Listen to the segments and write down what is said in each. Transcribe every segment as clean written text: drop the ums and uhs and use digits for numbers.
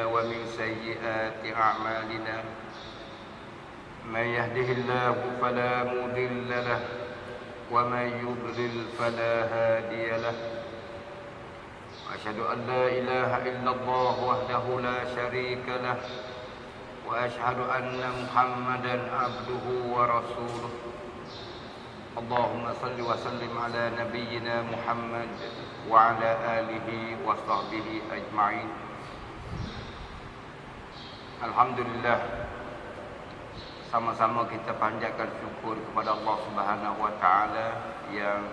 ومن سيئات أعمالنا من يهده الله فلا مضل له ومن يضلل فلا هادي له أشهد أن لا إله إلا الله وحده لا شريك له وأشهد أن محمدا عبده ورسوله اللهم صل وسلم على نبينا محمد وعلى آله وصحبه أجمعين. Alhamdulillah, sama-sama kita panjatkan syukur kepada Allah Subhanahu wa taala yang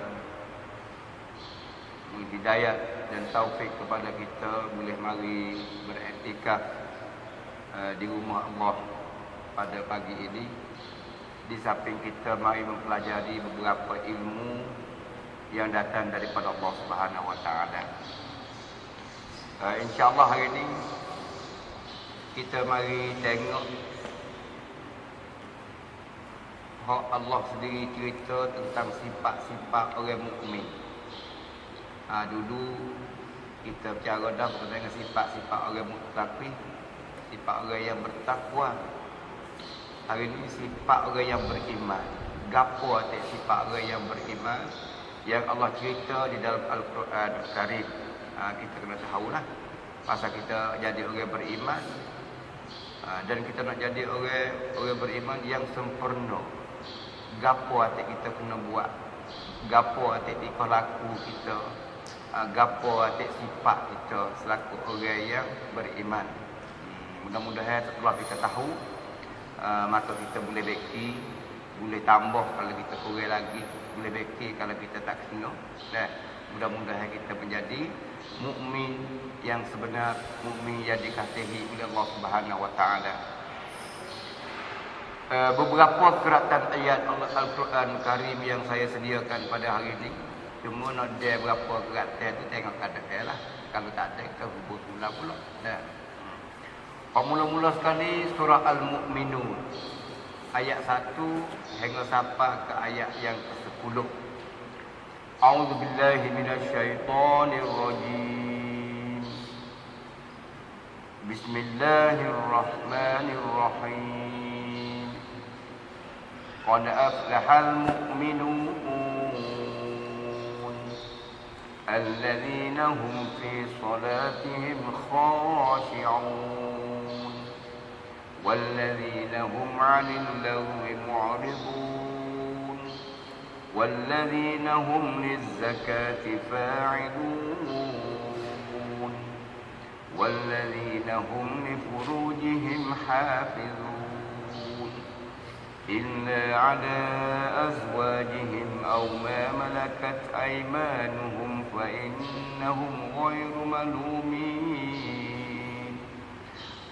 menghidayat dan taufik kepada kita boleh mari beriktikaf di rumah Allah pada pagi ini. Di samping kita mari mempelajari beberapa ilmu yang datang daripada Allah Subhanahu wa taala. Insya-Allah hari ini kita mari tengok hak Allah sendiri cerita tentang sifat-sifat orang mukmin. Dulu kita bercara dah tentang sifat-sifat orang muttaqin, sifat orang yang bertakwa. Hari ini sifat orang yang beriman. Gapo arti sifat orang yang beriman yang Allah cerita di dalam Al-Quran Karim. Kita kena tahulah pasal kita jadi orang beriman. Dan kita nak jadi orang beriman yang sempurna. Gapo arti kita kena buat, gapo arti tingkah laku kita, gapo arti sifat kita selaku orang yang beriman. Mudah-mudahan setelah kita tahu, maka kita boleh beki, boleh tambah kalau kita kurang lagi, boleh beki kalau kita tak kena. Mudah-mudahan kita menjadi mukmin yang sebenar, mukmin yang dikasihi oleh Allah Subhanahu wa taala. Beberapa keratan ayat Al-Quran Karim yang saya sediakan pada hari ini, cuma nak ada berapa keratan tu tengok kadang-kadang lah. Kalau tak ada kita hubung ulang pula. Mula-mula sekali surah Al-Mu'minun ayat 1 hingga sampai ke ayat yang ke-10. A'udzu billahi minasyaitonir rajim. Bismillahirrahmanirrahim. Qad aflahal mu'minun alladzina hum fi salatihim khashi'un والذين هم عن اللغو معرضون والذين هم للزكاة فاعلون والذين هم لفروجهم حافظون إلا على أزواجهم أو ما ملكت أيمانهم فإنهم غير ملومين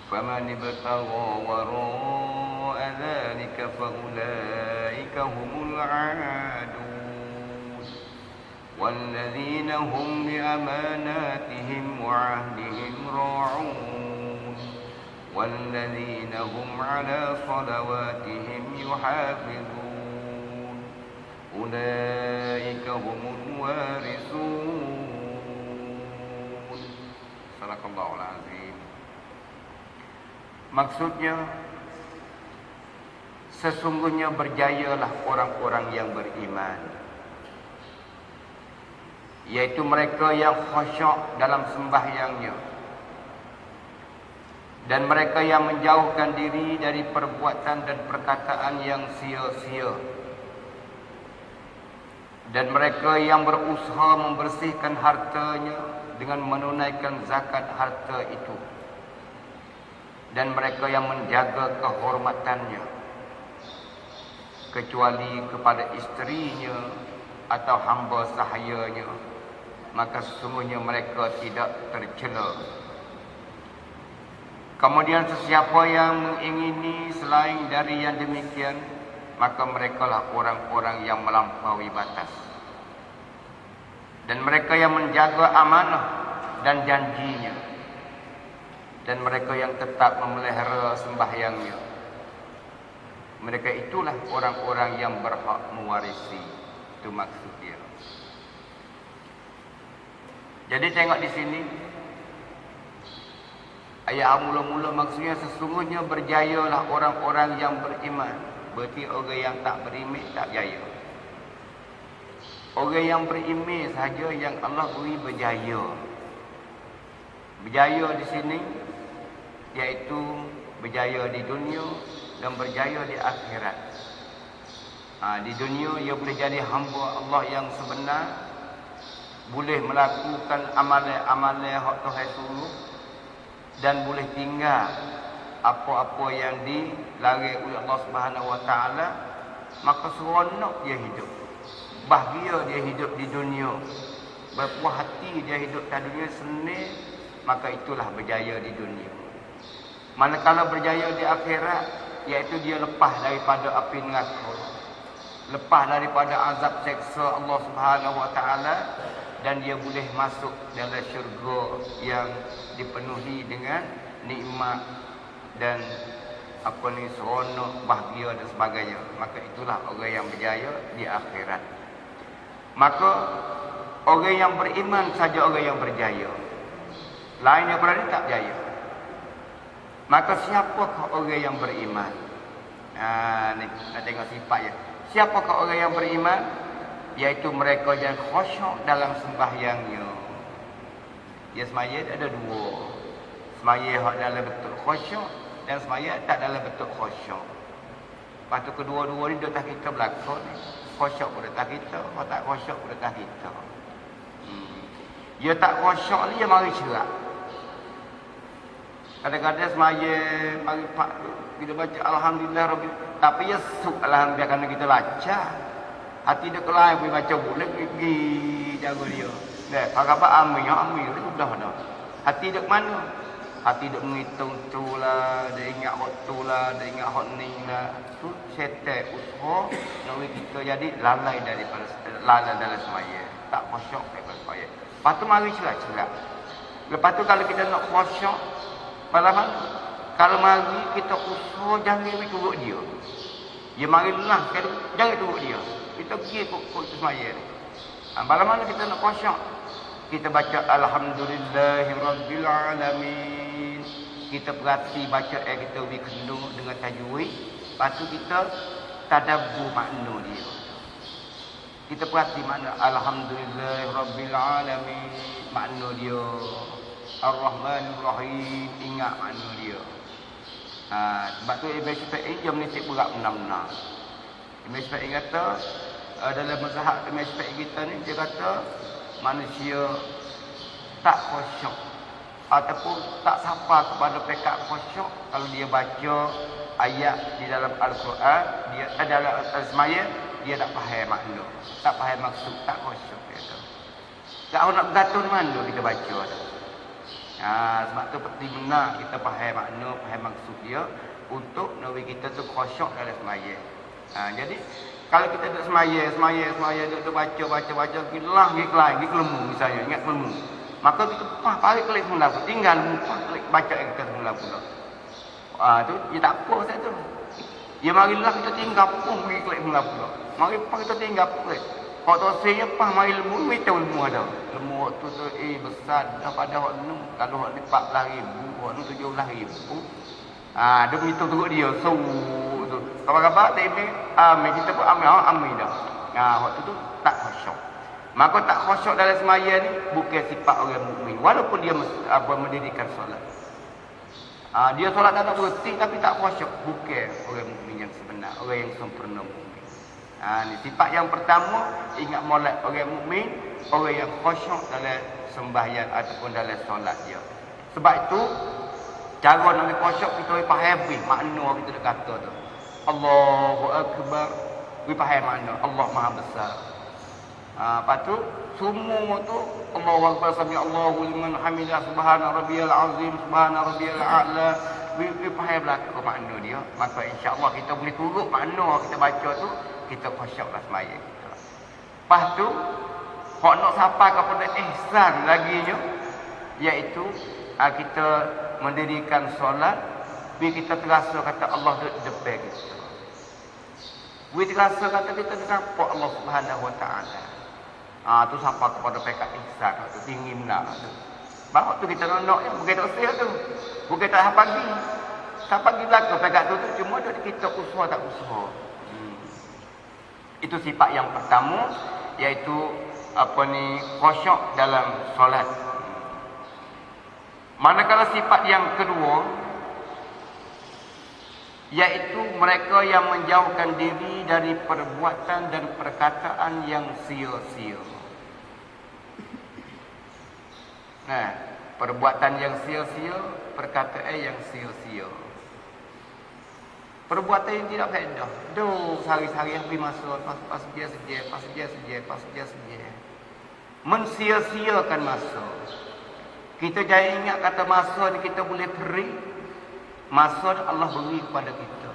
فمن ابتغى وراء ذلك فأولئك هم العادون والذين هم لأماناتهم وعهدهم راعون والذين هم على صلواتهم يحافظون أولئك هم الوارثون. صدق الله العظيم. Maksudnya, sesungguhnya berjayalah orang-orang yang beriman, yaitu mereka yang khusyuk dalam sembahyangnya, dan mereka yang menjauhkan diri dari perbuatan dan perkataan yang sia-sia, dan mereka yang berusaha membersihkan hartanya dengan menunaikan zakat harta itu, dan mereka yang menjaga kehormatannya kecuali kepada isterinya atau hamba sahayanya, maka sesungguhnya mereka tidak tercela. Kemudian sesiapa yang mengingini selain dari yang demikian, maka merekalah orang-orang yang melampaui batas. Dan mereka yang menjaga amanah dan janjinya, dan mereka yang tetap memelihara sembahyangnya, mereka itulah orang-orang yang berhak mewarisi. Itu maksudnya. Jadi tengok di sini, Ayat mula-mula maksudnya sesungguhnya berjayalah orang-orang yang beriman. Berarti orang yang tak beriman tak berjaya. Orang yang beriman sahaja yang Allah beri berjaya. Berjaya di sini iaitu berjaya di dunia dan berjaya di akhirat. Di dunia ia boleh jadi hamba Allah yang sebenar, boleh melakukan amalan-amalan hak Tuhan suruh, dan boleh tinggal apa-apa yang dilarang oleh Allah Subhanahu Wa Taala, maka seronok dia hidup, bahagia dia hidup di dunia, berpuas hati dia hidup di dunia senang, maka itulah berjaya di dunia. Manakala berjaya di akhirat, iaitu dia lepas daripada api neraka, lepas daripada azab seksa Allah Subhanahu Wa Taala, dan dia boleh masuk dalam syurga yang dipenuhi dengan nikmat dan seronok, bahagia dan sebagainya. Maka itulah orang yang berjaya di akhirat. Maka orang yang beriman saja orang yang berjaya. Lain daripada ini tak berjaya. Maka siapakah orang yang beriman? Ni nak tengok sifatnya. Siapakah orang yang beriman? Iaitu mereka yang khusyuk dalam sembahyangnya. Ya, semaya ada dua. Semaya hak dalam bentuk khusyuk dan semaya tak dalam bentuk khusyuk. Lepas tu kedua-dua ni dekat kita berlaku ni. Khusyuk pun dekat kita, hak tak khusyuk pun dekat kita. Dia tak khusyuk ni dia mari cerak. Kadang-kadang semaya mari pak kita baca alhamdulillah rabbil, tapi ya suk alhamdulillah kerana kita baca. Hati dia kelai pergi baca boleh pergi jaga dia. Dah, apa amin tu sudah dah. Hati dia ke mana? Hati dia menghitung tu lah, dia ingat waktu lah, dia ingat hak ni lah. Tu setel usaha nak kita jadi lalai dalam semaya. Tak khusyuk daripada semaya. Lepas tu mari cerak-cerak. Lepas tu kalau kita nak khusyuk, malam kalau mari kita usaha jangan turut dia. Dia mari lah, jangan turut dia. Kita pergi ikut semaya ni. Malam mana kita nak khusyuk, kita baca alhamdulillahirabbil alamin. Kita perhati baca kita lebih kena dengan tajwid. Lepas tu kita tadabbur makna dia. Kita perhati makna alhamdulillahirabbil alamin, makna dia. Ar-Rahmanir Rahim, ingat makna dia. Sebab tu Ibn Syafi'i dia menitik berat benar-benar. Ibn Syafi'i kata dalam mazhab Ibn Syafi'i kita ni, dia kata manusia tak khusyuk ataupun tak sampai kepada pekat khusyuk kalau dia baca ayat di dalam Al-Quran, dia dalam semaya dia tak faham makna, tak faham maksud, tak khusyuk dia tu. Tak nak bergantung mana kita baca tu. Sebab tu penting benar kita faham makna, faham maksud dia untuk nabi kita tu khusyuk dalam semaya. Jadi kalau kita duduk semaya, duduk baca, gilah, pergi kelemu misalnya, ingat kelemu. Maka kita balik kelik semula, tinggal kelik baca kita semula pula. Tu dia tak apa saya tu. Dia marilah kita tinggal pun pergi kelik semula pula. Mari kita tinggal kelik. Kalau tu saya mari lemu, kita lemu ada. Lemu waktu tu besar daripada hak nu. Kalau hak ni 14,000, hak nu 17,000. Dia menghitung turut dia. So tu. Kabar-kabar tak ini, kita pun amin dah. Waktu tu tak khusyuk. Maka tak khusyuk dalam semaya ni bukan sifat orang mukmin. Walaupun dia mendirikan solat. Dia solat tak berhenti tapi tak khusyuk. Bukan orang mukmin yang sebenar, orang yang sempurna mukmin. Ni sifat yang pertama, ingat molek orang mukmin, orang yang khusyuk dalam sembahyang ataupun dalam solat dia. Sebab itu cara nak khusyuk kita faham makna kita nak kata tu. Allahu Akbar. We faham makna Allah Maha Besar. Lepas tu semua tu Allahu Akbar, sami Allahu liman hamidah, subhana rabbiyal azim, subhana rabbiyal a'la. We faham belaka makna dia. Maka insya-Allah kita boleh turut makna kita baca tu, kita khusyuklah semaya kita. Lepas tu hak nak sampai kepada ihsan laginya, iaitu kita mendirikan solat, biar kita terasa kata Allah duduk depan kita. Biar terasa kata kita nampak Allah Subhanahu Wa Taala. Tu sampai kepada pekat ihsan, tu tinggi benar tu. Bawa tu kita nak ya, bukan tak sel tu. Bukan tak pagi. Tak pagi belaka pegang tu cuma dia kita usaha tak usaha. Itu sifat yang pertama, iaitu khusyuk dalam solat. Manakala sifat yang kedua, iaitu mereka yang menjauhkan diri dari perbuatan dan perkataan yang sia-sia. Nah, perbuatan yang sia-sia, perkataan yang sia-sia. Perbuatan yang tidak faedah. Duh, sehari-hari habis masa, pas dia saja. Mensia-siakan masa. Kita jangan ingat kata masa ni kita boleh beri. Masa Allah beri kepada kita.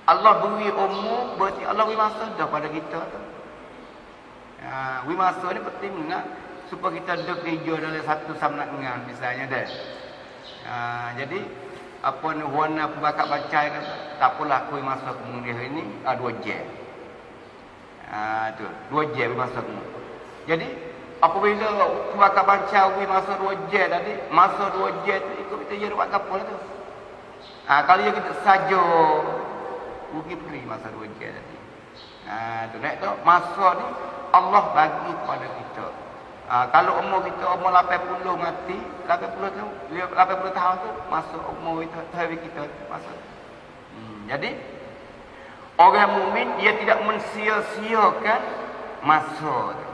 Allah beri umur, berarti Allah beri masa dah pada kita tu. Beri masa ni penting nak supaya kita ada kerja dalam satu samnangan misalnya dah. Jadi apa ni warna pembakat baca kan tak apalah aku masa kemudian hari ni 2 jam. Tu 2 jam masa aku. Jadi apabila pembakat baca aku masa 2 jam tadi, masa 2 jam tu ikut kita jadi buat apa tu. Kalau kita saja rugi beri masa 2 jam tadi. Tu naik tu masa ni Allah bagi kepada kita. Kalau umur kita umur 80 mati, 80 tahun tu masuk umur itu hari kita masuk. Jadi orang mukmin dia tidak mensia-siakan masa tu.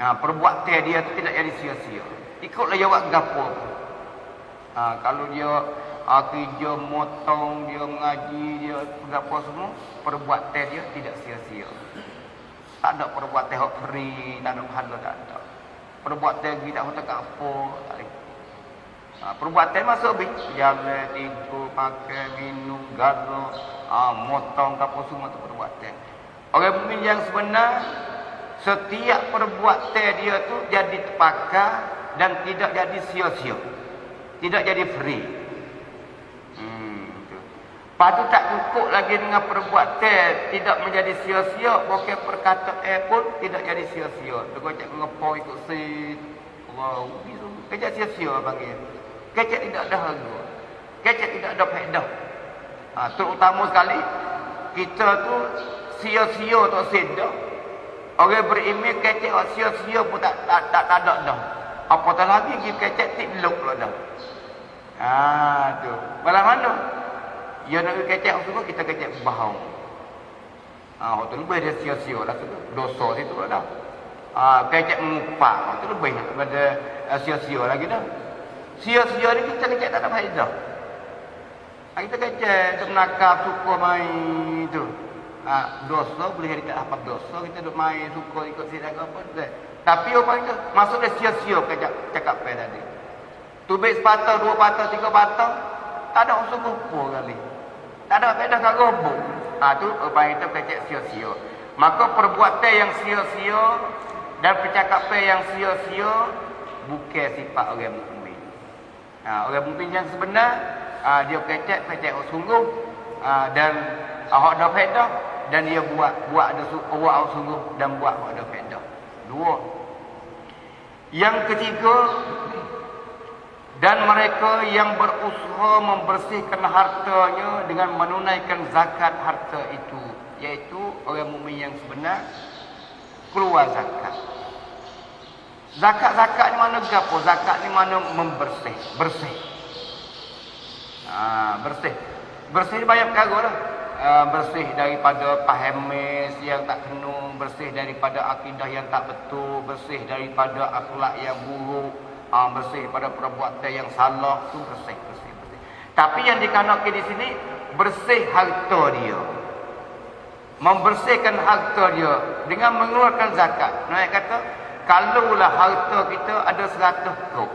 Perbuatan dia tu tidak jadi sia-sia. Ikutlah jawab gapo. Kalau dia kerja motong, dia mengaji, dia gapo semua, perbuatan dia tidak sia-sia. Tak ada perbuatan hak free, tak ada pahala, tak ada. Perbuatan kita tak tahu apa, tak ada. Perbuatan masuk habis. Jalan, tidur, pakai, minum, gaduh, motong, apa semua tu perbuatan. Orang mukmin yang sebenar, setiap perbuatan dia tu jadi terpakai dan tidak jadi sia-sia. Tidak jadi free. Lepas tu tak cukup lagi dengan perbuatan tidak menjadi sia-sia, bukan perkataan pun tidak jadi sia-sia. Dia kata ngepoi ikut sin. Wow, itu kerja sia-sia panggil. Kerja tidak ada harga. Kerja tidak ada faedah. Terutama sekali kita tu sia-sia tak sedar. Orang berimej kerja sia-sia pun tak ada dah. Apatah lagi kerja tikluk lah dah. Tu. Malah mana? Ya nak kecek semua kita kecek bahau. Waktu lebih dia sia-sia lah tu. Dosa situ lah dah. Kecek mengupah. Waktu lebih daripada sia-sia lagi dah. Sia-sia ni kita kecek tak ada faedah. Kita kecek menakar suka main tu. Dosa boleh jadi tak dapat dosa. Kita duk main suka ikut sidang apa. Tapi apa itu? Masuk dia sia-sia cakap pen tadi. Tubik sepatah, 2 patah, 3 patah. Tak ada unsur kumpul kali. Tak ada faedah kat robok. Tu apa itu kecek sia-sia. Maka perbuatan yang sia-sia dan percakapan yang sia-sia bukan sifat orang mukmin. Orang mukmin yang sebenar dia kecek sungguh dan hak ada faedah dan dia buat ada sungguh dan buat ada faedah. 2. Yang ketiga, dan mereka yang berusaha membersihkan hartanya dengan menunaikan zakat harta itu, iaitu orang mukmin yang sebenar keluar zakat. Zakat ni mana gapo? Zakat ni mana membersih, bersih. Bersih ni banyak perkara lah. Bersih daripada pahamis yang tak kena, bersih daripada akidah yang tak betul, bersih daripada akhlak yang buruk, bersih pada perbuatan yang salah, tu bersih. Tapi yang dikanakan di sini bersih harta dia. Membersihkan harta dia dengan mengeluarkan zakat. Naik kata, kalaulah harta kita ada 100 kok.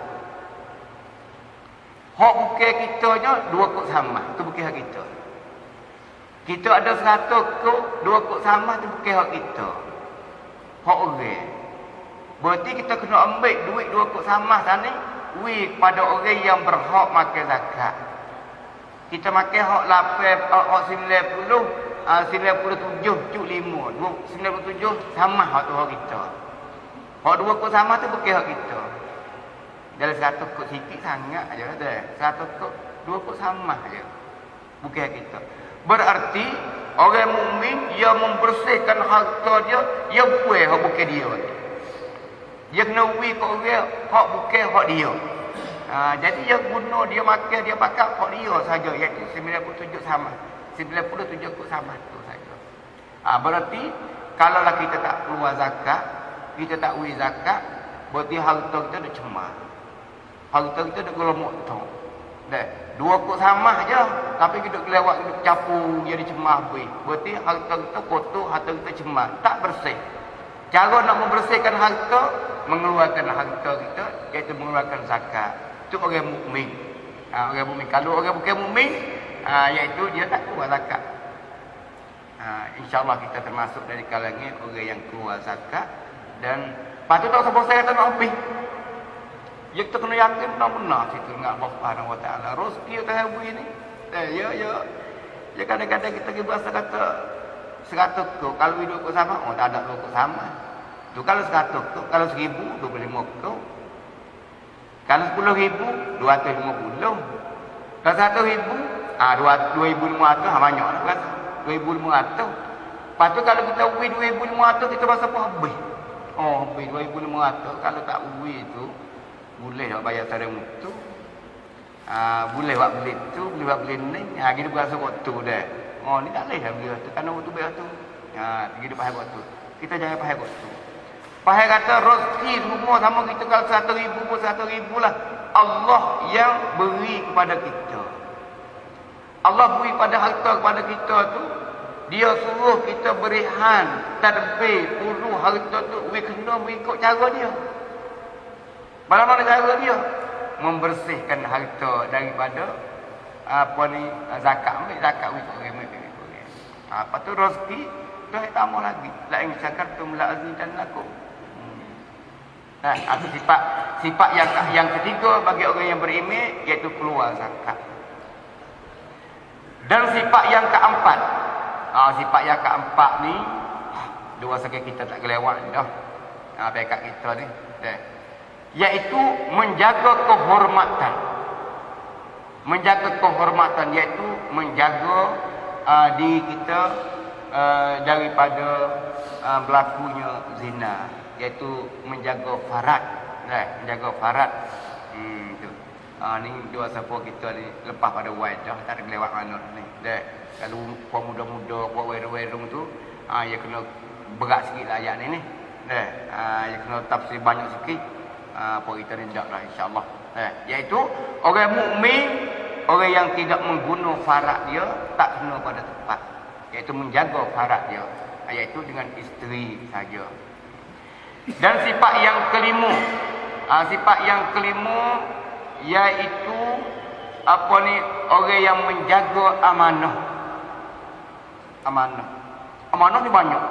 Hak bukan kitanya 2 kok sama, tu bukan hak kita. Kita ada 100 kok, 2 kok sama, tu bukan hak kita. Hak orang. Berarti kita kena ambil duit 2 kok sama tadi kepada orang yang berhak makan zakat. Kita makan hak 90, 97.5, 97 sama hak tu hak kita. Hak 2 kok sama tu bukan hak kita. Dalam 100 kut sikit sangat aja dah. 100 kut, 2 kut sama aja. Bukan kita. Berarti orang mukmin dia membersihkan harta dia buai hak bukan dia. Dia kena wi kat orang hak bukan hak dia. Jadi dia guna, dia makan, dia pakai hak dia saja, iaitu 97 sama. 97 kut sama tu saja. Berarti kalaulah kita tak keluar zakat, kita tak wi zakat, berarti harta kita dah cemar. Harta kita dah gelomok tu. Dah, 2 kut sama aja, tapi kita kelewat kita campur jadi cemar habis. Berarti harta kita kotor, harta kita cemar, tak bersih. Cara nak membersihkan harta, mengeluarkan harta kita, iaitu mengeluarkan zakat. Itu orang mukmin. Orang mukmin. Kalau orang bukan mukmin, iaitu dia tak keluar zakat. InsyaAllah kita termasuk dari kalangan orang yang keluar zakat. Dan patut tak sebab saya kata nak habis. Ya kita kena yakin benar-benar situ dengan Allah Subhanahu Wa Taala. Rezeki tak habis ni. Ya kadang-kadang kita biasa kata 100 kau kalau hidup kau sama, tak ada kau sama. Tu kalau 100 kau, kalau 1000 25 kau. Kalau 10,000 250. Kalau 1,000 2,500 banyak kan? 2,500. Lepas tu kalau kita uwi 2,500 kita rasa apa habis. Habis 2,500 kalau tak uwi tu boleh nak bayar tarikh mutu. Boleh buat beli tu, boleh buat beli ni. Kita berasa waktu dah. Ni tak boleh dah beli tu. Kerana waktu bayar tu. Kita pahal waktu. Kita jangan pahal waktu. Pahal kata rezeki semua sama kita kalau 1,000 pun 1,000 lah. Allah yang beri kepada kita. Allah beri pada harta kepada kita tu. Dia suruh kita berihan, tadbir, ulu harta tu. Kena mengikut cara dia. Bagaimana cara dia? Membersihkan harta daripada zakat. Ambil zakat lepas tu rezeki dah tambah lagi. La in syakartum la azidannakum. Itu sifat yang ketiga bagi orang yang beriman, iaitu keluar zakat. Dan sifat yang keempat, sifat yang keempat ni dua sekali kita tak kelewat dah. Pekat kita ni, iaitu menjaga kehormatan. Menjaga kehormatan iaitu menjaga diri kita daripada berlakunya zina, iaitu menjaga farad. Menjaga farad. Ni dua siapa kita ni lepas pada wajah dah, tak ada kelewat mana ni. Kalau puan muda-muda, puan werung-werung tu, dia kena berat sikit lah ayat ni. Dia kena tafsir banyak sikit. Puan kita ni tak lah insyaAllah. Iaitu orang mukmin, orang yang tidak mengguna farad dia, tak kena pada tempat. Iaitu menjaga farad dia, iaitu dengan isteri saja. Dan sifat yang kelima, iaitu orang yang menjaga amanah. Amanah ni banyak.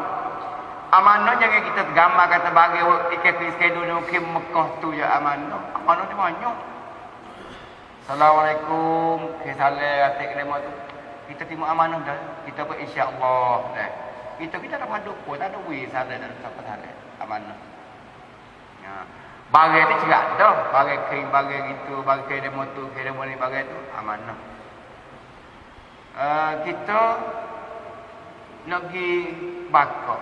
Amanah jangan kita gambar kata bagi ikat-ikat dulu ke Mekah tu ya amanah. Amanah ni banyak. Assalamualaikum, ke salam atik kelima tu. Kita terima amanah dah. Kita pun insya-Allah dah. Kita tak ada pun, tak ada wis salam dalam siapa salam. Amanah. Bagai tu cerak dah. Bagai kering, bagai gitu, bagai demo tu, demo ni, bagai tu. Amanah. Kita nak pergi bakar.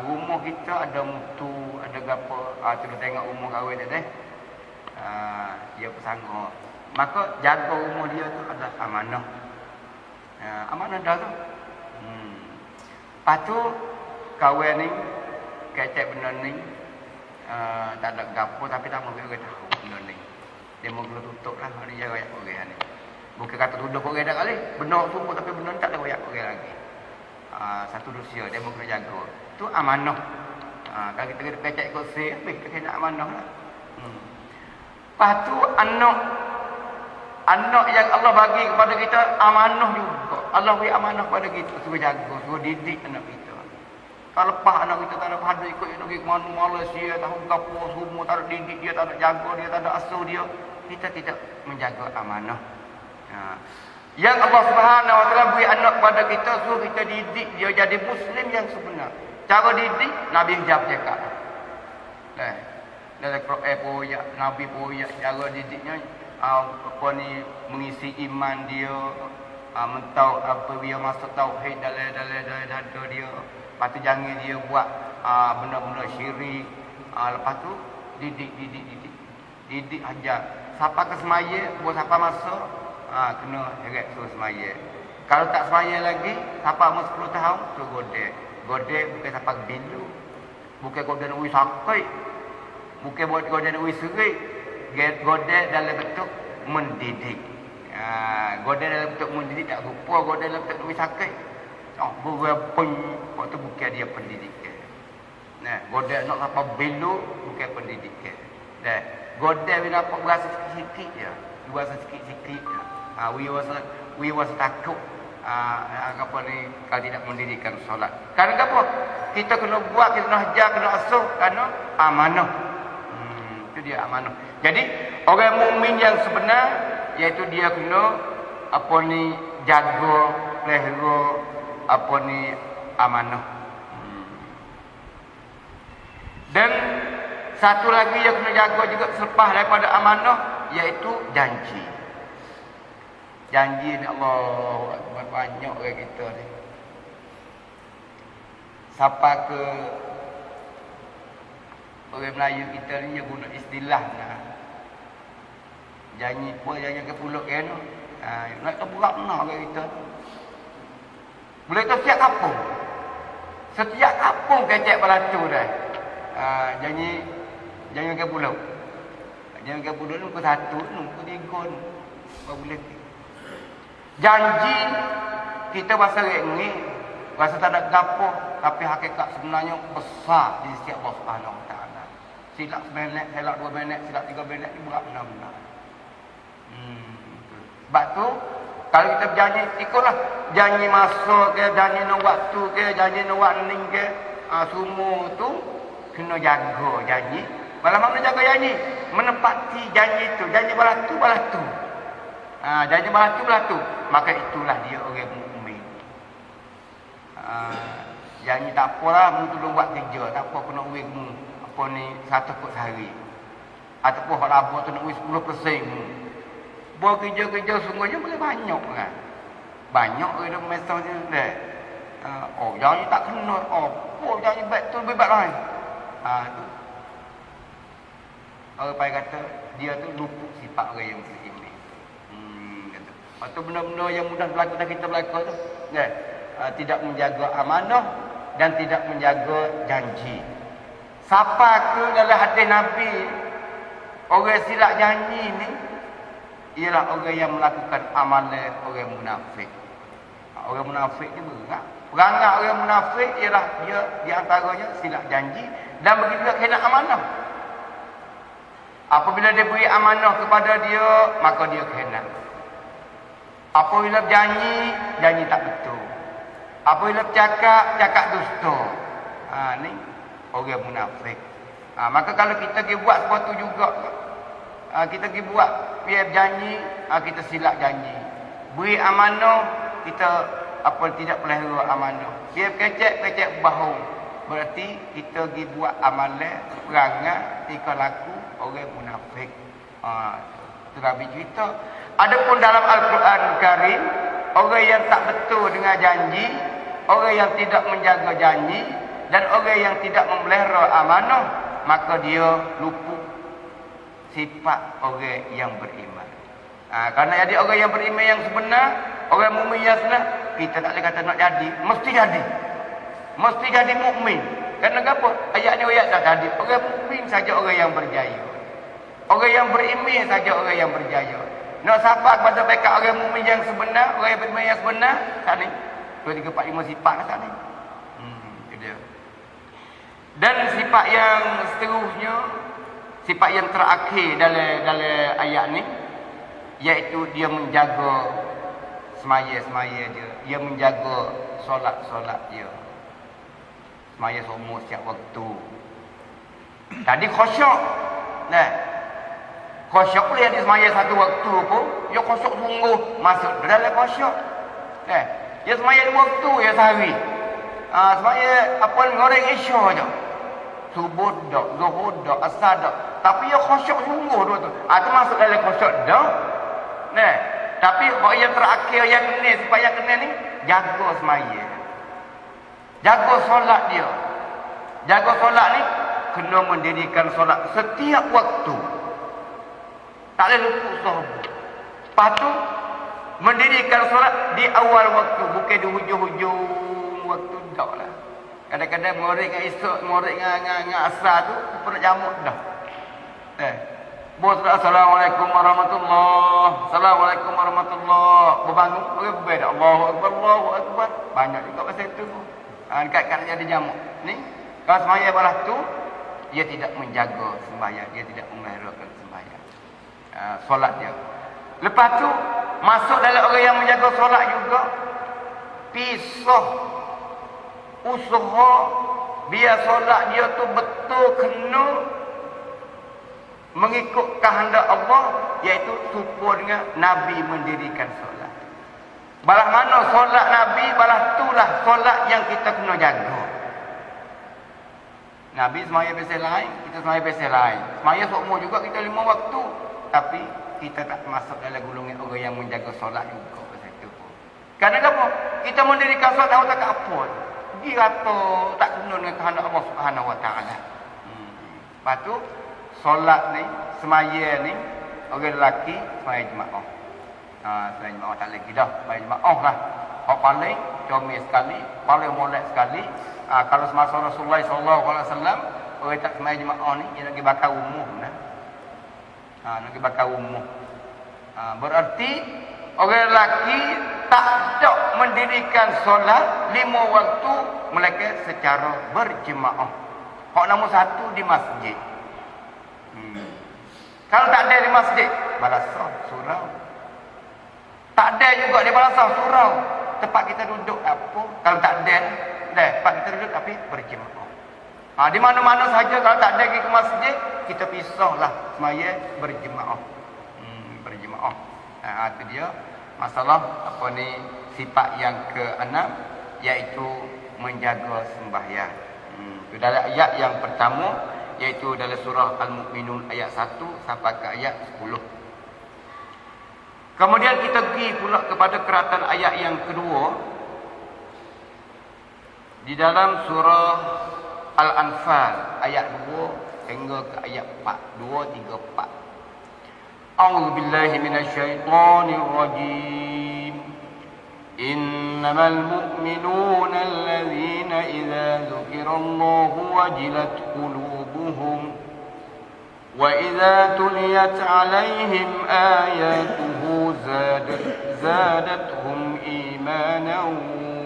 Rumah kita ada mutu, ada apa. Kita tengok rumah kahwin dia. Dia pesangka. Maka jaga rumah dia tu adalah amanah. Amanah dah tu. Lepas tu kahwin ni, kecek benda ni. Tak ada gapo tapi tak mau orang tahu benda ni. Dia mau tutup lah ni jaga royak orang ni. Bukan kata tuduh orang dah kali. Benar semua tapi benda ni tak ada royak orang lagi. Satu dosia dia mau kena jaga. Tu amanah. Kalau kita kena pecek kursi, habis kita kena amanah lah. Lepas tu anak yang Allah bagi kepada kita amanah juga. Allah beri amanah kepada kita suruh jaga, suruh didik anak kita. Kalau lepas anak kita tak ada pada ikut nak pergi ke mana Malaysia, tahu kapur semua, tak ada didik dia, tak ada jaga dia, tak ada asuh dia, kita tidak menjaga amanah. Yang Allah Subhanahu Wa Taala beri anak kepada kita, suruh kita didik dia jadi muslim yang sebenar. Cara didik Nabi Hijab cakap. dalam Quran pun ya, Nabi pun ya, cara didiknya apa ni mengisi iman dia, mentau apa dia masuk tauhid dalam dada dia. Lepas tu jangan dia buat benda-benda syirik. Lepas tu didik ajar. Siapa ke semaya, buat siapa masuk, kena heret suruh semaya. Kalau tak semaya lagi, siapa umur 10 tahun, suruh godek. Godek bukan siapa bilu. Bukan godek nak uis sakit. Bukan buat godek nak uis serik. Godek dalam bentuk mendidik. Godek dalam bentuk mendidik tak rupa. Godek dalam bentuk uis sakit. Berapa waktu bukan dia pendidikan. Nah, godek nak siapa bilu, bukan pendidikan. Nah, godek bila apa berasa sikit-sikit je. Berasa sikit-sikit je. We was takut. Apa ni kalau tidak mendirikan solat. Kerana apa? Kita kena buat, kita kena hajar, kena asuh kerana amanah. Itu dia amanah. Jadi orang mukmin yang sebenar iaitu dia kena apa ni jaga, pelihara apa ni amanah. Dan satu lagi yang kena jaga juga selepas daripada amanah iaitu janji. Janji ni Allah banyak orang kita ni. Siapa ke orang Melayu kita ni dia guna istilah nah. Janji apa janji ke pulut kan. Nak terberak benar orang kita. Boleh tu setiap kampung. Setiap kampung kecek balatu dah. Janji ke pulut. Janji ke pulut ni ke satu, ke tiga ni. Apa boleh janji kita bahasa rengi, bahasa tak ada gapo, tapi hakikat sebenarnya besar di sisi Allah Subhanahu Wa Taala. Silap seminit, silap 2 minit, silap 3 minit ni berat benar-benar. Sebab tu kalau kita berjanji, ikutlah janji masuk ke, janji nak waktu ke, janji nak warning ke, semua tu kena jaga janji. Malah mana jaga janji? Menepati janji tu, janji balatu. Janji balatu. Maka itulah dia orang mukmin. Janji tak apalah, mu tolong buat kerja, tak apa kena uang mu apa ni 100 kut sehari. Ataupun hak laba tu nak uang 10% mu. Buat kerja-kerja sungguhnya boleh banyak kan. Banyak orang dah mesej ni dah. Janji tak kena. Janji baik tu lebih baik lain. Tu. Orang pai kata dia tu luput sifat orang yang beriman. Atau benda-benda yang mudah berlaku dan kita berlaku tu tidak menjaga amanah dan tidak menjaga janji. Siapa ke dalam hadis Nabi orang silap janji ni ialah orang yang melakukan amalan orang munafik. Orang munafik ni berat. Perangai orang munafik ialah dia di antaranya silap janji dan begitu juga khianat amanah. Apabila dia beri amanah kepada dia, maka dia khianat. Apabila berjanji, janji tak betul. Apabila cakap dusta. Ni orang munafik. Maka kalau kita pergi buat sesuatu juga, kita pergi buat biar berjanji, kita silap janji. Beri amanah, kita tidak pelihara amanah. Biar kecek bohong. Berarti kita pergi buat amalan perangai tika laku orang munafik. Itu Nabi cerita. Adapun dalam Al-Quran Karim, orang yang tak betul dengan janji, orang yang tidak menjaga janji, dan orang yang tidak memelihara amanah, maka dia luput sifat orang yang beriman. Kerana jadi orang yang beriman yang sebenar, orang mukmin yang sebenar, kita tak boleh kata nak jadi, mesti jadi. Mesti jadi mukmin. Kerana apa? Ayat ni ayat dah tadi. Orang mukmin saja orang yang berjaya. Orang yang beriman saja orang yang berjaya. Nak sabar kepada mereka orang mukmin yang sebenar, orang yang beriman yang sebenar, tak ni. 2, 3, 4, 5 sifat tak ni. Itu dia. Dan sifat yang seterusnya, sifat yang terakhir dalam ayat ni, iaitu dia menjaga semaya dia. Dia menjaga solat dia. Semaya semua setiap waktu. Tadi khusyuk. Khusyuk boleh ada semaya satu waktu pun, dia khusyuk sungguh masuk dalam khusyuk. Dia semaya 2 waktu ya sehari. Semaya apa goreng isya je. Subuh dak, zuhur dak, asar dak. Tapi ya khusyuk sungguh dua tu. Itu masuk dalam khusyuk dah. Nah, tapi yang terakhir yang kena supaya kena ni jaga semaya. Jaga solat dia. Jaga solat ni kena mendirikan solat setiap waktu. Tak boleh luput subuh. Lepas tu mendirikan solat di awal waktu, bukan di hujung-hujung waktu dak lah. Kadang-kadang ngorek dengan esok, ngorek dengan asar tu perlu jamuk dah. Bos assalamualaikum warahmatullahi. Assalamualaikum warahmatullahi. Berbangun boleh berbeda. Allahu akbar, Allahu akbar. Banyak juga pasal itu. Dekat-dekat jadi jamuk. Ni kalau sembahyang balas tu dia tidak menjaga sembahyang, dia tidak memeliharakan sembahyang. Solat dia. Lepas tu masuk dalam orang yang menjaga solat juga pisah usaha biar solat dia tu betul kena mengikut kehendak Allah, iaitu serupa dengan Nabi mendirikan solat. Balas mana solat Nabi, balas itulah solat yang kita kena jaga. Nabi semaya pasal lain, kita semaya pasal lain. Semaya semua juga kita 5 waktu, tapi kita tak masuk dalam golongan orang yang menjaga solat juga pasal itu. Kerana apa? Kita mendirikan solat tak tak apa. Dia kata tak kena dengan kehendak Allah Subhanahu Wa Taala. Lepas tu solat ni, semaya ni orang lelaki semaya jemaah. Semaya jemaah tak lagi dah, semaya jemaah lah. Hak paling comel sekali, paling molek sekali. Kalau semasa Rasulullah SAW, orang tak semaya jemaah ni dia nak bakar umuh nah. Nak bakar umuh. Berarti orang lelaki tak ada mendirikan solat 5 waktu melainkan secara berjemaah. Hak nombor 1 di masjid. Kalau tak ada di masjid, balasah surau. Tak ada juga di balasah surau. Tempat kita duduk apa? Kalau tak ada, tempat kita duduk tapi berjemaah. Di mana-mana saja kalau tak ada pergi ke masjid, kita pisahlah semaya berjemaah. Berjemaah. Itu dia masalah apa ni sifat yang ke-6, iaitu menjaga sembahyang. Itu dalam ayat yang pertama, iaitu dalam surah Al-Mu'minun ayat 1 sampai ke ayat 10. Kemudian kita pergi pula kepada keratan ayat yang kedua di dalam surah Al-Anfal ayat 2 hingga ke ayat 4. 2, 3, 4. A'udzu billahi minasyaitonir rajim. Innamal mu'minuna alladzina idza dzukirallahu wajilat qulubuhum wa idza tuliyat 'alaihim ayatuhu zadatuhum imanan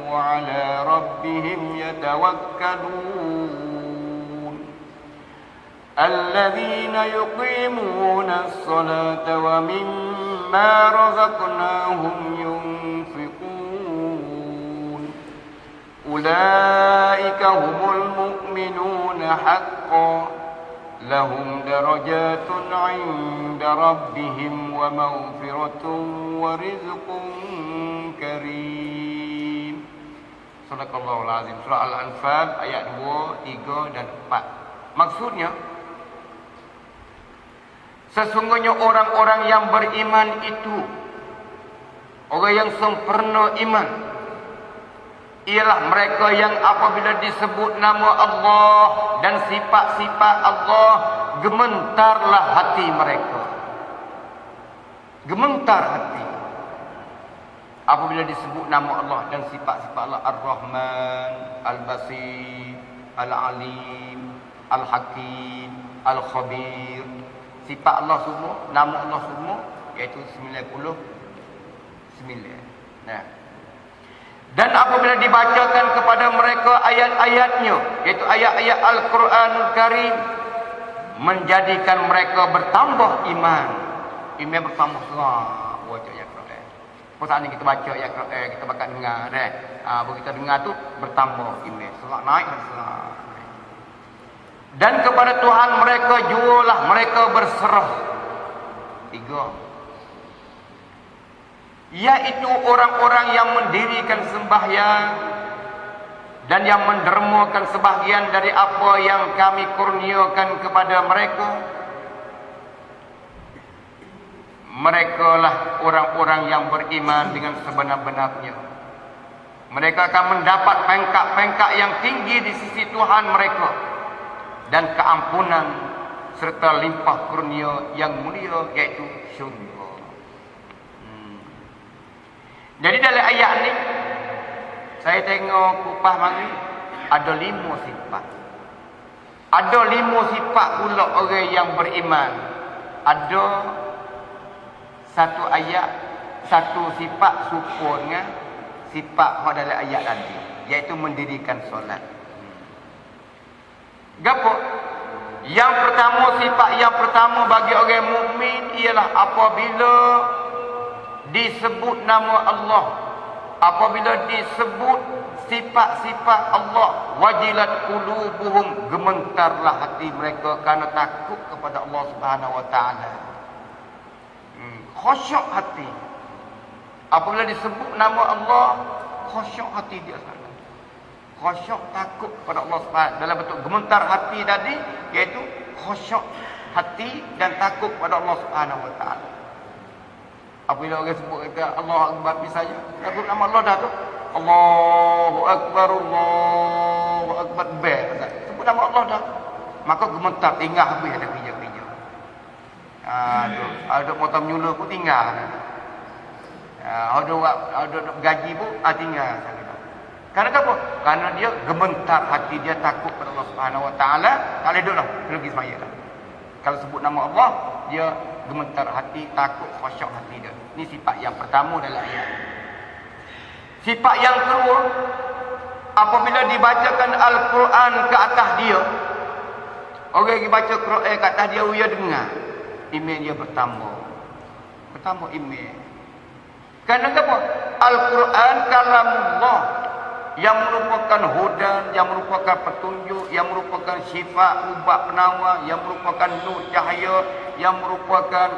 wa 'ala rabbihim yatawakkalun. الذين يقيمون الصلاة ومما رزقناهم ينفقون أولئك هم المؤمنون حقا لهم درجات عند ربهم ومغفرة ورزق كريم. صدق الله العظيم. Surah Al-Anfal ayat 2, 3 dan 4. Maksudnya sesungguhnya orang-orang yang beriman itu, orang yang sempurna iman, ialah mereka yang apabila disebut nama Allah dan sifat-sifat Allah, gementarlah hati mereka. Gementar hati apabila disebut nama Allah dan sifat-sifat Allah. Ar-Rahman, Al-Basir, Al-Alim, Al-Hakim, Al-Khabir. Sifat Allah semua, nama Allah semua, iaitu 99. Nah. Dan apabila dibacakan kepada mereka ayat-ayatnya, iaitu ayat-ayat Al-Quranul Karim, menjadikan mereka bertambah iman. Iman bertambah serah. Baca ayat Quran. Pasal ni kita baca ayat Quran, kita bakal dengar. Bila kita dengar tu bertambah iman. Serah naik dan serah. Dan kepada Tuhan mereka jualah mereka berserah. 3. Iaitu orang-orang yang mendirikan sembahyang dan yang mendermakan sebahagian dari apa yang kami kurniakan kepada mereka, Mereka lah orang-orang yang beriman dengan sebenar-benarnya. Mereka akan mendapat pangkat-pangkat yang tinggi di sisi Tuhan mereka, dan keampunan serta limpah kurnia yang mulia, iaitu syurga. Jadi dalam ayat ni saya tengok kupas mari ada 5 sifat. Ada 5 sifat pula orang yang beriman. Ada satu ayat, satu sifat serupa dengan sifat hak dalam ayat tadi, iaitu mendirikan solat. Gapo? Yang pertama, sifat yang pertama bagi orang mukmin ialah apabila disebut nama Allah, apabila disebut sifat-sifat Allah, wajilat qulubuhum, gementarlah hati mereka kerana takut kepada Allah Subhanahu wa taala. Khusyuk hati. Apabila disebut nama Allah, khusyuk hati dia sana. Khusyuk takut kepada Allah Subhanahu dalam bentuk gementar hati tadi, iaitu khusyuk hati dan takut kepada Allah Subhanahu wa taala. Apabila orang sebut kata Allahu Akbar misalnya, sebut nama Allah dah tu, Allahu Akbar, Allahu Akbar, sebut nama Allah dah, maka gementar tinggal habis ada kerja-kerja. Ada motor menyula pun tinggal. Ada gaji pun tinggal. Karena apa? Karena dia gementar hati dia, takut kepada Allah Subhanahu wa taala. Kalau duduklah pergi semaya dah. Kalau sebut nama Allah, dia gementar hati, takut, khusyuk hati dia. Ini sifat yang pertama dalam ayat. Sifat yang kedua, apabila dibacakan Al-Quran ke atas dia, orang yang baca Quran ke atas dia, dia dengar, iman dia bertambah. Bertambah iman. Kerana apa? Al-Quran kalamullah, yang merupakan hudan, yang merupakan petunjuk, yang merupakan sifat, ubat penawar, yang merupakan nur cahaya, yang merupakan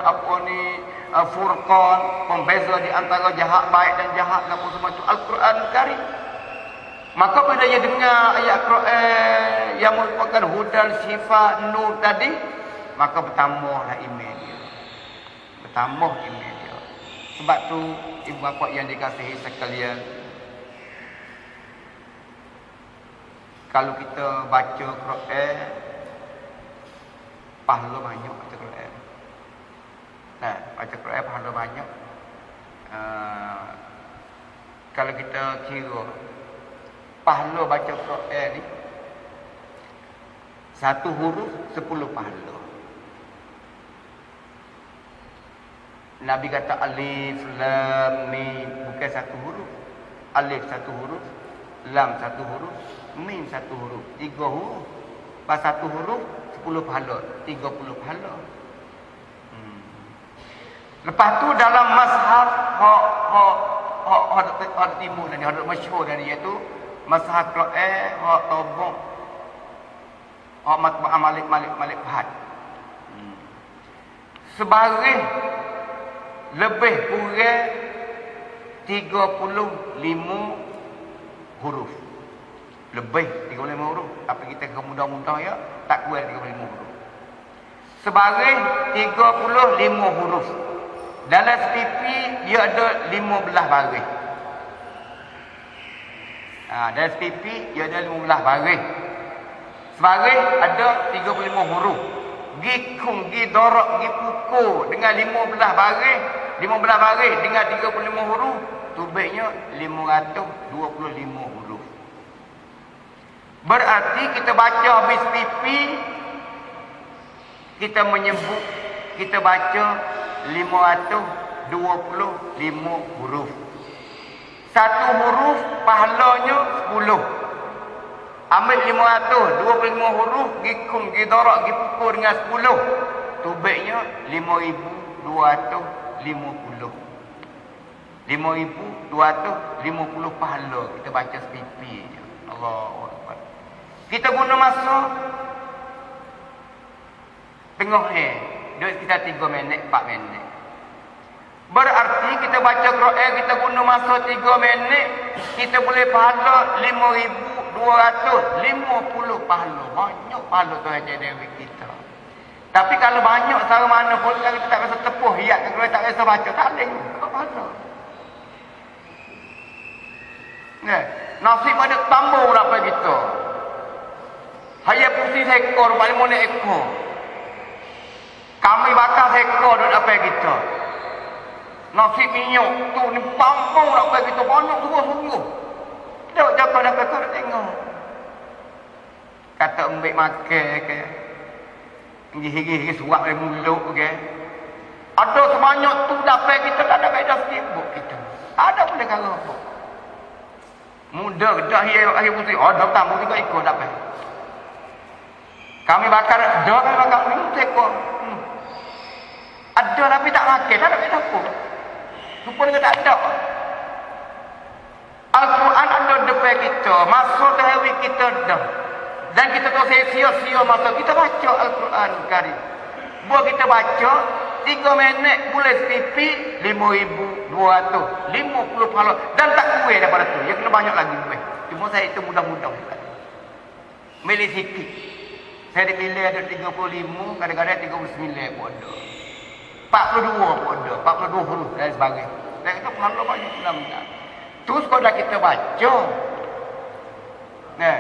furqan, pembeza di antara jahat baik dan jahat, dan semua itu Al-Quran Karim. Maka bila dia dengar ayat Quran yang merupakan hudan, sifat, nur tadi, maka bertambahlah iman dia. Bertambah iman dia. Sebab tu ibu bapa yang dikasihi sekalian, kalau kita baca Quran, pahala banyak baca Quran. Baca Quran pahala banyak. Kalau kita kira pahala baca Quran ni, 1 huruf 10 pahala. Nabi kata alif, lam, mim, bukan 1 huruf. Alif 1 huruf, lam 1 huruf, mim 1 huruf, 3 huruf. Pas 1 huruf 10 pahala, 30 pahala. Lepas tu dalam mazhab hak timur dan hak masyhur dan iaitu mazhab Quran, hak tabaq, hak matba'ah Malik Fahad. Sebaris lebih kurang 35 huruf. Lebih 35 huruf. Apa kita ke mudah-mudah ya, tak kurang 35 huruf. Sebaris 35 huruf. Dalam sepipi dia ada 15 baris. Dalam sepipi dia ada 15 baris. Sebaris ada 35 huruf. Gi kum, gi dorok, gi pukul dengan 15 baris. 15 baris dengan 35 huruf, tubiknya 525 huruf. Berarti kita baca habis pipi, kita menyebut, kita baca 525 huruf. 1 huruf pahalanya 10. Ambil 525 huruf, gikum, gidarak, gipukul dengan 10. Tubiknya 5,250. 5,250 pahala kita baca sepipi je. Allahu Akbar. Kita guna masa tengok duit kita 3 minit, 4 minit. Berarti kita baca Quran, kita guna masa 3 minit, kita boleh pahala 5,250 pahala. Banyak pahala Tuhan jadi kita. Tapi kalau banyak cara mana pun kalau kita tak rasa tepuh hiat, kalau tak rasa baca, tak boleh. Kau mana? Nasib ada tambung apa kita. Hayat putih seekor, paling mana ekor. Kami bakar seekor duduk apa kita. Nasib minyak tu ni tambung apa kita. Banyak sungguh-sungguh. Tengok jatuh dapat kau tengok. Kata ambil makan ke. Gigi-gigi suap dari mulut ke. Ada sebanyak tu dapat kita tak ada beda sikit kita. Ada pun dia kata apa. Muda dah akhir putih. Oh, dah tambung juga ikut dapat. Kami bakar, dah kami bakar ni ekor. Ada tapi tak makan, tak ada beda apa. Rupanya tak ada. Al-Quran ada depan kita, masa tahwi kita dah. Dan kita tak sia-sia masa kita baca Al-Quran Karim. Buat kita baca 3 minit boleh sepipi 5,250 pahala dan tak kuih daripada tu. Yang kena banyak lagi kuih. Cuma saya itu mudah-mudah. Milih sikit. Saya dipilih ada 35, kadang-kadang 39 pun ada. 42 pun ada, 42 huruf dan sebagainya. Dan itu pahala banyak benar-benar. Terus kalau dah kita baca. Nah,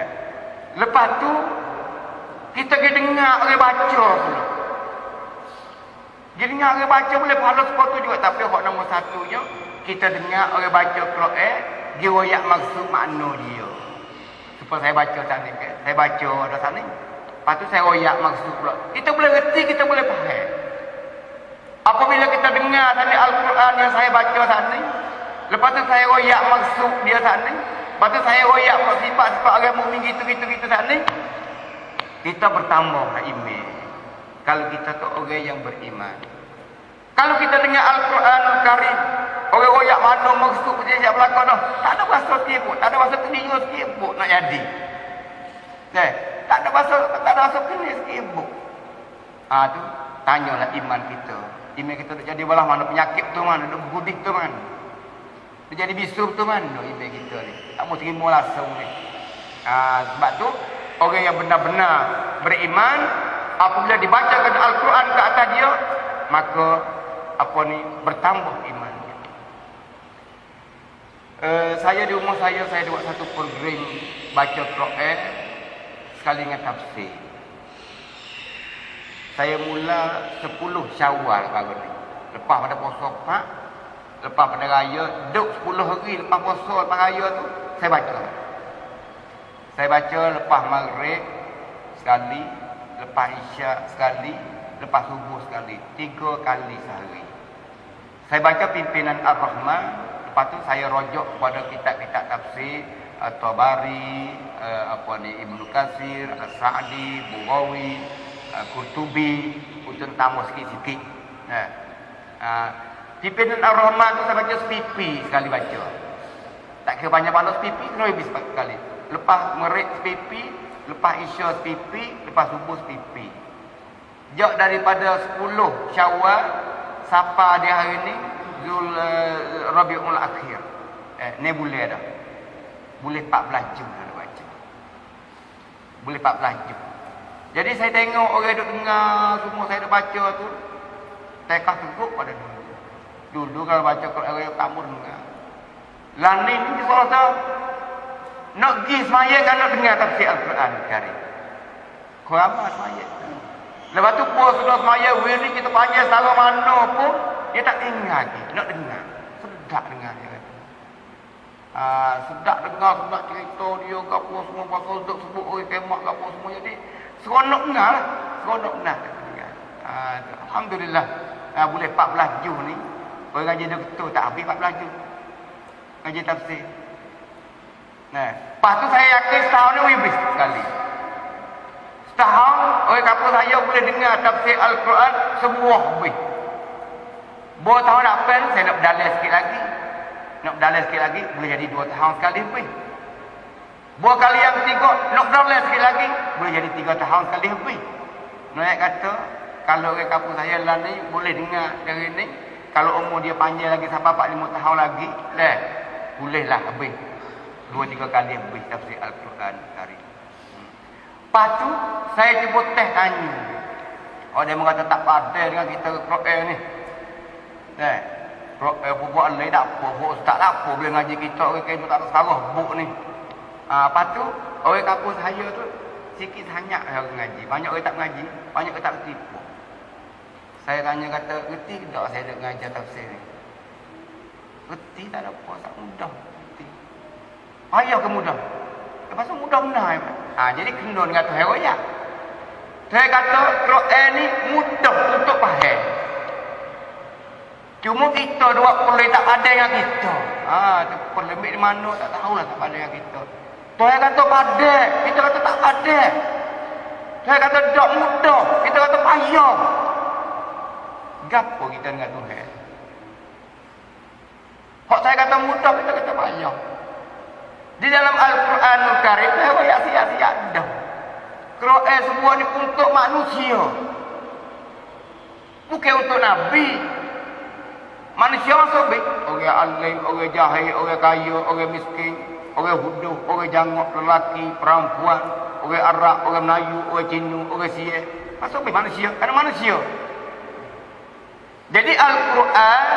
lepas tu kita pergi dengar orang baca pula. Dia dengar orang baca boleh pahala sepatu juga. Tapi hak nombor satunya, kita dengar orang baca Quran, dia royak maksud makna dia. Supaya saya baca sana ke. Saya baca ada sana. Lepas tu saya royak maksud pula. Kita boleh reti, kita boleh faham. Apabila kita dengar sana Al-Quran yang saya baca sana, lepas tu saya royak maksud dia sana, lepas tu saya royak sifat-sifat agama mukmin gitu sana, kita bertambah iman. Kalau kita tu orang yang beriman. Kalau kita dengar Al-Quran Al-Karim, orang royak mana maksud siap belakang dah. Tak ada bahasa sikit pun, tak ada bahasa telinga sikit pun nak jadi. Tak ada bahasa telinga sikit pun. Tu tanyalah iman kita. Iman kita nak jadi belah mana penyakit tu mana, nak gudik tu mana. Dia jadi bisu tu mana iman kita ni. Tak mau terima langsung ni. Sebab tu orang yang benar-benar beriman, apabila dibacakan Al-Quran ke atas dia, maka bertambah imannya. Saya di rumah saya buat satu program baca Quran sekali dengan tafsir. Saya mula 10 Syawal baru ni. Lepas pada puasa 4, lepas pada raya, duduk 10 hari lepas puasa, lepas raya tu, saya baca. Saya baca lepas maghrib sekali, lepas isyak sekali, lepas subuh sekali. 3 kali sehari. Saya baca pimpinan Ar-Rahman, lepas tu saya rojok kepada kitab-kitab tafsir, Tabari, Ibnu Katsir, As-Sa'di, Bughawi, Qurtubi, untuk tambah sikit-sikit. Pimpinan Ar-Rahman tu saya baca sepipi sekali baca. Tak kira banyak-banyak sepipi, kena habis sekali. Lepas merik sepipi, lepas isya sepipi, lepas subuh sepipi. Jak daripada 10 Syawal sampai di hari ni Rabiul Akhir. Ni boleh dah. Boleh 14 jam dah baca. Boleh 14 jam. Jadi saya tengok orang duk dengar semua saya duk baca tu, tekah teruk pada dulu. Dulu kalau baca Quran orang tak mau dengar. Lani ni rasa nak pergi semaya kan nak dengar tafsir Al-Quran Karim. Kau apa semaya? Lepas tu puas sudah semaya, wiri kita panjang secara mana pun, dia tak tinggal lagi. Nak dengar. Sedap dengar dia kata. Sedap dengar, sedap cerita dia, apa semua pasal duduk sebut orang kemak, apa semua. Jadi, seronok dengar lah. Seronok dengar. Alhamdulillah. Boleh 14 Jun ni. Orang ngaji dia betul, tak habis 14 Jun. Ngaji tafsir. Lepas tu saya yakin setahun ni habis sekali. Setahun, orang kampung saya boleh dengar tafsir Al-Quran semua habis. Bawa tahun depan, saya nak berdalai sikit lagi. Nak berdalai sikit lagi, boleh jadi 2 tahun sekali habis. Bawa kali yang 3, nak berdalai sikit lagi, boleh jadi 3 tahun sekali habis. Naik kata, kalau orang kampung saya lah ni, boleh dengar dari ni. Kalau umur dia panjang lagi sampai 4-5 tahun lagi, bolehlah habis. 2-3 kali habis tafsir Al-Quran Karim. Lepas tu, saya cuba tanya. Oh dia mengata tak pandai dengan kita Quran ni. Buat lain tak apa, buat ustaz tak apa boleh ngaji kita orang kain tak ada sarah buk ni. Lepas tu orang kampung saya tu sikit banyak orang ngaji, banyak orang tak ngaji, banyak orang tak tipu. Saya tanya kata, "Reti ke tak saya nak ngajar tafsir ni?" Reti tak ada apa, tak mudah. Reti. Payah ke mudah? Lepas tu mudah benar. Jadi kena dengan Tuhan royak. Tuhan kata Quran ni mudah untuk faham. Cuma kita dua boleh tak ada dengan kita. Tu polemik di mana tak tahulah tak ada dengan kita. Tuhan kata pada, kita kata tak ada. Tuhan kata tak mudah, kita kata payah. Gapo kita dengan Tuhan? Hak saya kata mudah, kita kata payah. Di dalam Al-Quranul Karim, saya sia-sia dah. Quran semua ni untuk manusia. Bukan untuk Nabi. Manusia masuk baik. Orang alim, orang jahil, orang kaya, orang miskin, orang huduh, orang jangok, lelaki, perempuan, orang Arab, orang Melayu, orang Cina, orang Siak. Masuk baik manusia. Kerana manusia. Jadi Al-Quran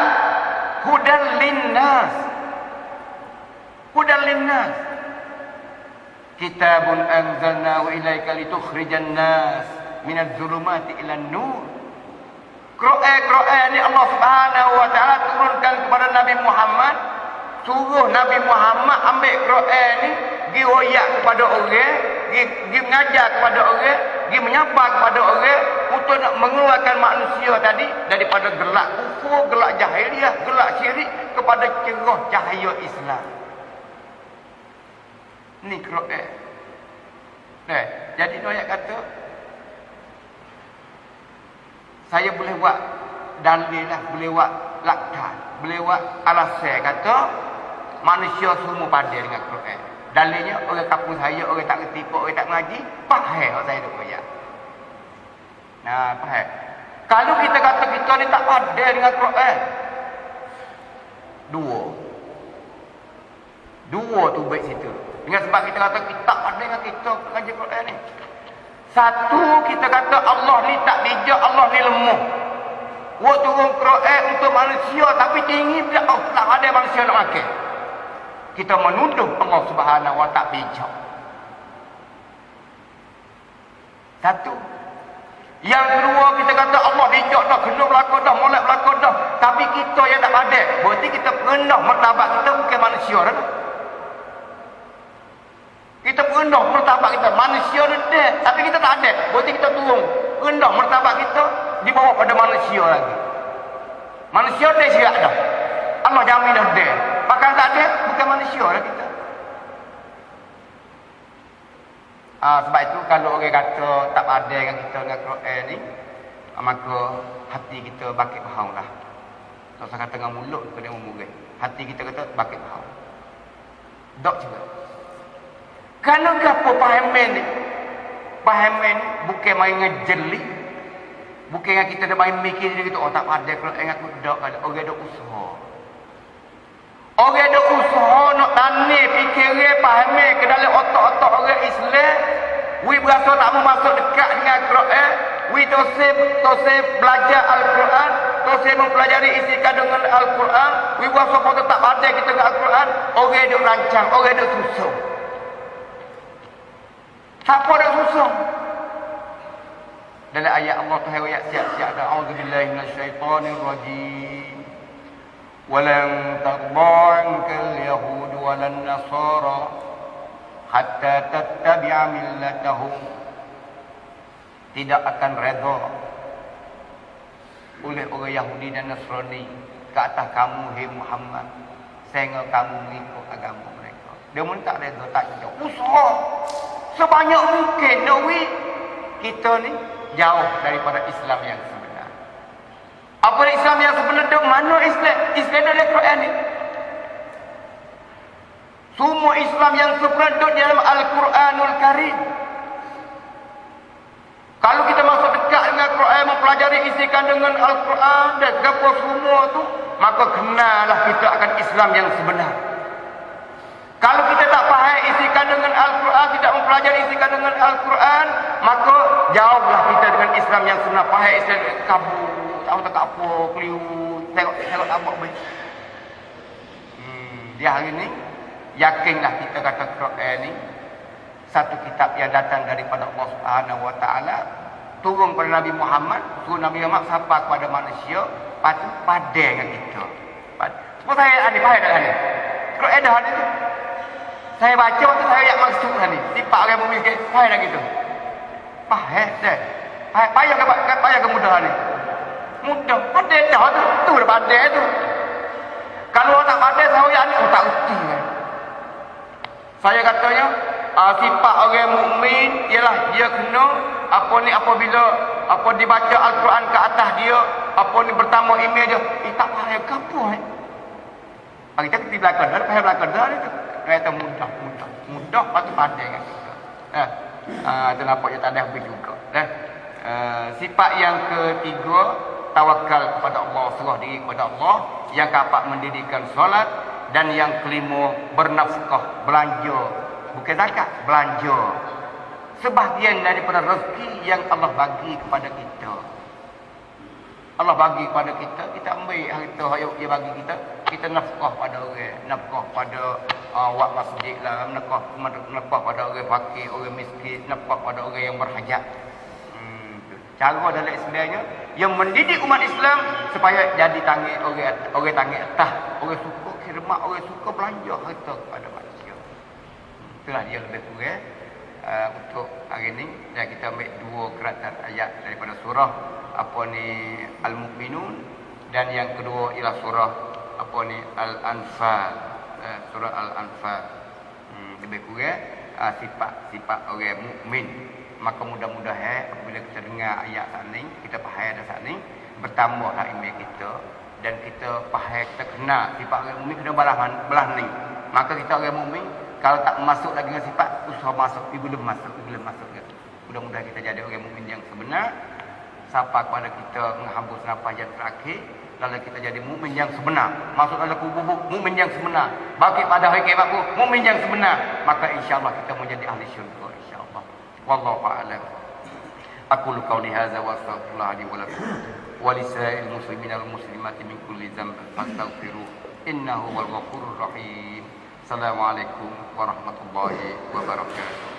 hudan linnas. Hudan linnas. Kitabun anzalnahu ilaika litukhrijan nas minadh dhulumati ilan nur. Quran ni Allah Subhanahu wa taala turunkan kepada Nabi Muhammad, suruh Nabi Muhammad ambil Quran ni pergi royak kepada orang, pergi mengajar kepada orang, pergi menyapa kepada orang untuk nak mengeluarkan manusia tadi daripada gelap kufur, gelap jahiliah, gelap syirik kepada cerah cahaya Islam. Ni Quran. Jadi ayat kata saya boleh buat dalil lah, boleh buat laktan, boleh buat alasan kata manusia semua pandai dengan Quran. Dalilnya orang kampung saya, orang tak kerti, orang tak mengaji, faham saya duk ayat. Faham. Kalau kita kata kita ni tak pandai dengan Quran, dua tu baik situ. Dengan sebab kita kata kita tak pandai dengan kita mengaji Quran ni. Satu, kita kata Allah ni tak bijak, Allah ni lemah. Buat turun Quran untuk manusia tapi tinggi tak ada manusia nak makan. Kita menuduh Allah Subhanahu wa taala bijak. Satu. Yang kedua, kita kata Allah bijak dah, kena berlaku dah, molek berlaku dah. Tapi kita yang tak pandai, berarti kita rendah martabat kita bukan manusia dah. Kita rendah martabat kita, manusia rendah, tapi kita tak ada. Berarti kita turun rendah martabat kita dibawa pada manusia lagi. Manusia dah siap dah. Allah jamin dah dia. Bahkan tak ada, bukan manusia lah kita. Sebab itu kalau orang kata tak ada dengan kita dengan Quran ni, maka hati kita bakit faham lah. Tak usah kata dengan mulut kena memurih. Hati kita kata bakit faham. Dok juga. Kalau gapo pahaman ni? Pahaman ni bukan main ngejeli. Bukan yang kita dah main mikir dia kata, oh tak ada kalau ingat aku dak ada orang ada usaha. Orang ada usaha nak tanam fikiran pahaman ke dalam otak-otak orang Islam. We berasa tak mau masuk dekat dengan Quran. We toseh belajar Al-Quran, toseh mempelajari isi kandungan Al-Quran. We berasa pun tak ada kita dengan Al-Quran. Orang ada rancang, orang ada susun. Siapa ada susun? Dalam ayat Allah Tuhan ayat siap-siap dah. A'udzubillahi minasyaitonirrajim. Walan tarda'ankal yahud walan nasara hatta tattabi'a millatahum. Tidak akan redha oleh orang Yahudi dan Nasrani ke atas kamu, hai Muhammad, sehingga kamu mengikut agama mereka. Dia pun tak redha, tak jauh. Usaha sebanyak mungkin nawi kita ni jauh daripada Islam yang sebenar. Apa Islam yang sebenar tu? Mana Islam? Islam dalam Quran ni. Semua Islam yang sebenar tu dalam Al-Quranul Karim. Kalau kita masuk dekat dengan Quran, mempelajari isi kandungan Al-Quran dan apa semua tu, maka kenalah kita akan Islam yang sebenar. Kalau kita tak faham isi kandungan dengan Al-Quran, tidak mempelajari isikan dengan Al-Quran, maka jauhlah kita dengan Islam yang sunnah. Faham Islam kabur, tahu tak apa, keliru, tengok apa baik. Dia hari ni yakinlah kita kata Quran ni satu kitab yang datang daripada Allah Subhanahu Wa Taala, turun kepada Nabi Muhammad, suruh Nabi Muhammad sapa kepada manusia, patu padan dengan kita. Sebab saya ada faham dah ni. Quran dah ni. Saya baca waktu saya ayat maksud ni. Sifat orang mukmin sikit, faham dah gitu. Faham dah. Payah ke mudah ni. Mudah. Padan dah tu. Tu dah padan tu. Kalau tak padan saya ayat ni, tak reti kan. Saya katanya, sifat orang mukmin ialah dia kena apa ni, apabila apa dibaca Al-Quran ke atas dia, apa ni bertambah iman dia, tak faham ke apa kita kena belakang dah, faham belakang dah tu. Kata mudah patut pandai kan kita. Tu nampak dia tak ada habis juga. Sifat yang ketiga, tawakal kepada Allah, serah diri kepada Allah. Yang keempat, mendirikan solat. Dan yang kelima, bernafkah, belanja. Bukan zakat, belanja. Sebahagian daripada rezeki yang Allah bagi kepada kita. Allah bagi kepada kita, kita ambil harta yang dia bagi kita nafkah pada orang, nafkah pada wak masjid lah, nafkah pada orang fakir, orang miskin, nafkah pada orang yang berhajat. Cara dalam Islamnya yang mendidik umat Islam supaya jadi tangan orang tangan atas, orang suka khidmat, orang suka belanja harta kepada manusia. Itulah dia lebih kurang untuk hari ini. Dan kita ambil dua keratan ayat daripada surah apa ni Al-Mu'minun, dan yang kedua ialah surah apa ni Al-Anfal, surah Al-Anfal. Lebih kurang sifat orang mukmin. Maka mudah-mudahan apabila kita dengar ayat saat ni, kita faham dah saat ni, bertambahlah iman kita dan kita faham, kita kenal sifat orang mukmin kena belah ni. Maka kita orang mukmin kalau tak masuk lagi dengan sifat, usaha masuk, belum masuk. Mudah-mudahan kita jadi orang mukmin yang sebenar. Sapa kepada kita menghembus nafas yang terakhir, lalu kita jadi mukmin yang sebenar. Masuk dalam kubur mukmin yang sebenar. Bagi pada hari kiamat mukmin yang sebenar. Maka insya-Allah kita menjadi ahli syurga insya-Allah. Wallahu a'lam. Aqulu qawli hadza wa astaghfirullah li wa lakum wa lisa'il muslimin wal muslimati min kulli dhanbin fastaghfiruh innahu wal ghafurur rahim. Assalamualaikum warahmatullahi wabarakatuh.